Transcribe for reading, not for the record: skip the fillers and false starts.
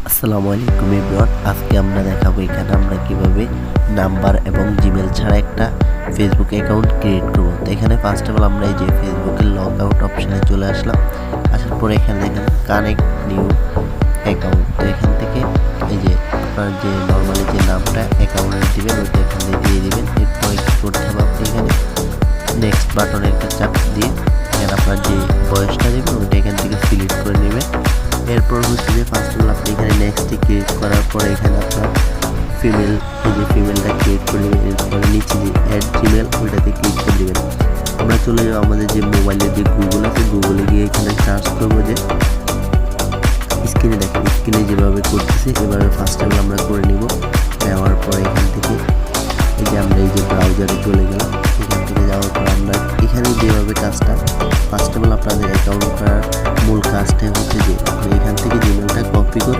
আসসালামু আলাইকুম এভরিওয়ান। আজকে আমরা দেখাবো এখানে আমরা কিভাবে নাম্বার এবং জিমেল ছাড়া একটা ফেসবুক অ্যাকাউন্ট ক্রিয়েট করব। তো এখানে ফার্স্ট অফ অল আমরা এই যে ফেসবুকের লগ আউট অপশনে চলে আসলাম। আসার পরে এখানে দেখেন কানেক্ট নিউ অ্যাকাউন্ট। তো এখান থেকে এই যে আপনার যে নর্মালি যে নামটা অ্যাকাউন্টে দিবেন ওইটা এখানে দিয়ে দিবেন। এরপরে কী করতে হবে, আপনি এখানে নেক্সট বাটনে একটা চাপ দিয়ে এখানে আপনার যে বয়সটা দেবেন ওইটা এখান থেকে সিলেক্ট করে নেবেন। এরপর হচ্ছে যে ফার্স্ট অফ অল আপনি এখানে নেক্সটে ক্লিক করার পরে এখানে আপনার ফিমেল এই যে ফিমেলটা ক্লিক করে নেবেন। এরপরে নিচে যে অ্যাড জিমেল ওইটাতে ক্লিক করে দেবেন। আমরা চলে যাবো আমাদের যে মোবাইলের যে গুগল আছে, গুগলে গিয়ে এখানে সার্চ করবো যে স্ক্রিনে দেখেন, স্ক্রিনে যেভাবে করতেছি এভাবে ফার্স্ট অফ অল আমরা করে নিব। নেওয়ার পরে এখান থেকে এই যে আমরা এই যে ব্রাউজারে চলে গেলাম। এখান থেকে যাওয়ার পর আমরা এখানে যেভাবে কাজটা ফার্স্ট অফ অল আপনাদের অ্যাকাউন্ট করার মূল কাজটা হচ্ছে যে আপনি এখান থেকে জিমেলটা কপি করে